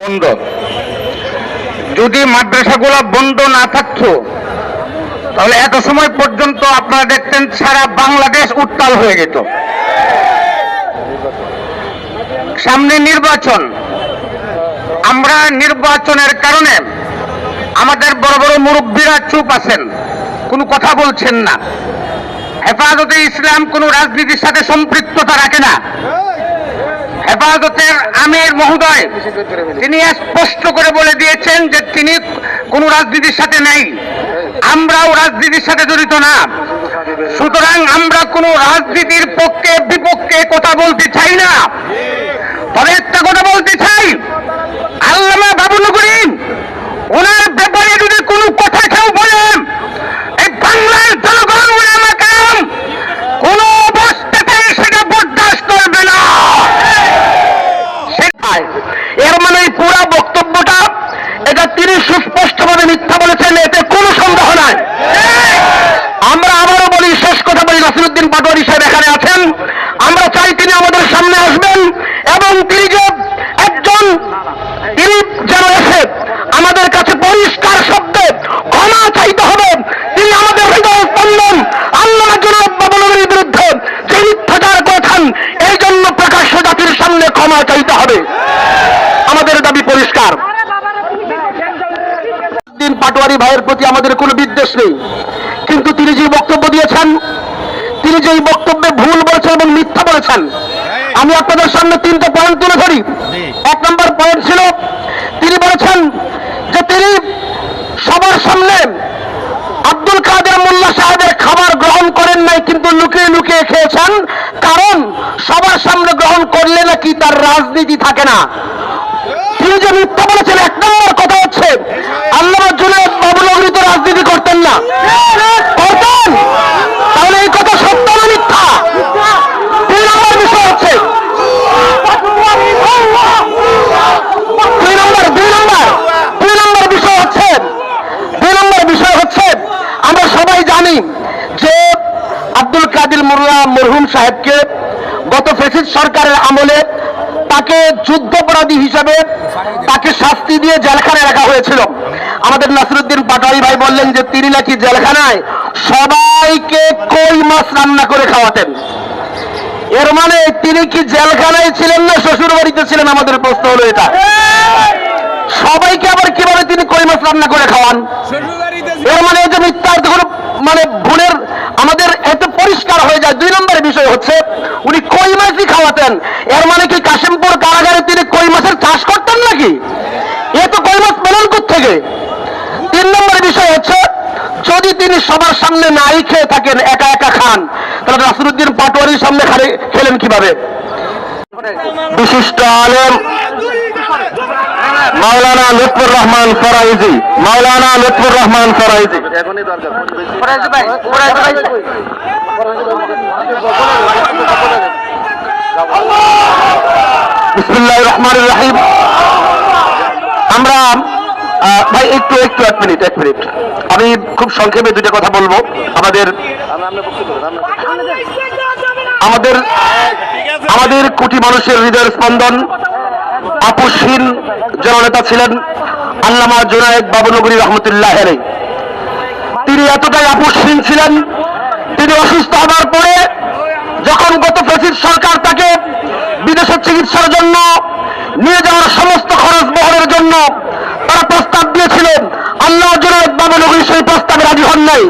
বন্ধ। যদি মাদ্রাসাগুলো বন্ধ না থাকতো তাহলে এত সময় পর্যন্ত আপনারা দেখতেন সারা বাংলাদেশ উত্তাল হয়ে যেত। সামনে নির্বাচন, আমরা নির্বাচনের কারণে আমাদের বড় বড় মুরব্বীরা চুপ আছেন, কোনো কথা বলছেন না। হেফাজতে ইসলাম কোনো রাজনীতির সাথে সম্পৃক্ততা রাখে না। হেফাজতের আমির মহোদয় তিনি স্পষ্ট করে বলে দিয়েছেন যে তিনি কোনো রাজনীতির সাথে নেই, আমরাও রাজনীতির সাথে জড়িত না। সুতরাং আমরা কোনো রাজনীতির পক্ষে বিপক্ষে কথা বলতে চাই না। তবে একটা কথা বলতে চাই, আল্লামা বাবুনগরী ওনার ব্যাপারে যদি কোনো কথা কেউ বলেন, এই বাংলার জনগণ ওলামাকারাম কোন অবস্থাতেই সেটা বরদাস্ত করবে না। এর মানে এই পুরো বক্তব্যটা এটা তিনি সুস্পষ্টভাবে মিথ্যা বলেছেন, এতে কোনো সন্দেহ নাই। আমরা আবারও বলি, শেষ কথা বলি, নাসিরউদ্দিন পাটোয়ারী সাহেব এখানে আছেন, আমরা চাই তিনি আমাদের সামনে আসবেন এবং তিনি যে একজন, তিনি যেন এসে আমাদের কাছে পরিষ্কার শব্দে ক্ষমা চাইতে হবে। তিনি আমাদের হৃদয় স্পন্দন আল্লামা জনাব বাবুনগরীর বিরুদ্ধে যে মিথ্যাচার করেছেন, এই জন্য প্রকাশ্য জাতির সামনে ক্ষমা চাইতে হবে। আমাদের দাবি পরিষ্কার। পাটোয়ারী ভাইয়ের প্রতি আমাদের কোনো বিদ্বেষ নেই, কিন্তু তিনি যে বক্তব্য দিয়েছেন, তিনি যেই বক্তব্যে ভুল বলেছেন এবং মিথ্যা বলেছেন, আমি আপনাদের সামনে 3টা পয়েন্ট তুলে ধরি। 1 নম্বর পয়েন্ট ছিল, তিনি বলেছেন যে তিনি সবার সামনে আব্দুল কাদের মোল্লা সাহেবের খাবার গ্রহণ করেন নাই, কিন্তু লুকিয়ে লুকিয়ে খেয়েছেন, কারণ সবার সামনে গ্রহণ করলে নাকি তার রাজনীতি থাকে না। তিনি যে মিথ্যা বলেছেন, 1 নম্বর কথা হচ্ছে আল্লামা জনাব বাবুনগরী তো রাজনীতি করতেন না, করতেন, তাহলে এই কথা সত্য না মিথ্যা? 2 নম্বর বিষয় হচ্ছে, 2 নম্বর বিষয় হচ্ছে আমরা সবাই জানি যে আব্দুল কাদের মোল্লা মরহুম সাহেবকে গত ফ্যাসিস্ট সরকারের আমলে তাকে যুদ্ধাপরাধী হিসাবে তাকে শাস্তি দিয়ে জেলখানায় রাখা হয়েছিল। আমাদের নাসিরউদ্দিন পাটোয়ারী ভাই বললেন যে তিনি নাকি জেলখানায় সবাইকে কই মাছ রান্না করে খাওয়াতেন। এর মানে তিনি কি জেলখানায় ছিলেন না শ্বশুর বাড়িতে ছিলেন? আমাদের প্রশ্ন হলো এটা। সবাইকে আবার কিভাবে তিনি কই মাছ রান্না করে খাওয়ান? এর মানে এই যে মিথ্যা মানে ভুলের আমাদের এত পরিষ্কার হয়ে যায়। 2 নম্বরের বিষয় হচ্ছে উনি কই মাছই খাওয়াতেন, এর মানে কি কাশিমপুর কারাগারে তিনি কই মাছের চাষ করতেন নাকি? এ তো কই মাছ পেলেন কোত্থেকে? 3 নম্বরের বিষয় হচ্ছে যদি তিনি সবার সামনে নাই খেয়ে থাকেন, একা একা খান, তাহলে নাসিরউদ্দিন পাটোয়ারীর সামনে খেলেন কিভাবে? বিশিষ্ট আলেম মাওলানা লুৎফুর রহমান ফরাইজি, মাওলানা লুৎফুর রহমান ফরাইজি। বিসমিল্লাহির রহমানির রহিম। আমরা ভাই একটু 1 মিনিট আমি খুব সংক্ষেপে 2টা কথা বলবো। আমাদের কোটি মানুষের হৃদয়ের স্পন্দন, আপোষহীন জননেতা ছিলেন আল্লামা জুনায়েদ বাবুনগরী রহমতুল্লাহ আলাইহি। তিনি এতটাই আপোষহীন ছিলেন, তিনি অসুস্থ হওয়ার পরে যখন গত ফ্যাসিস্ট সরকার তাকে বিদেশে চিকিৎসার জন্য নিয়ে যাওয়ার সমস্ত খরচ বহনের জন্য তারা প্রস্তাব দিয়েছিলেন, আল্লামা জুনায়েদ বাবুনগরী সেই প্রস্তাবে রাজি হন নাই।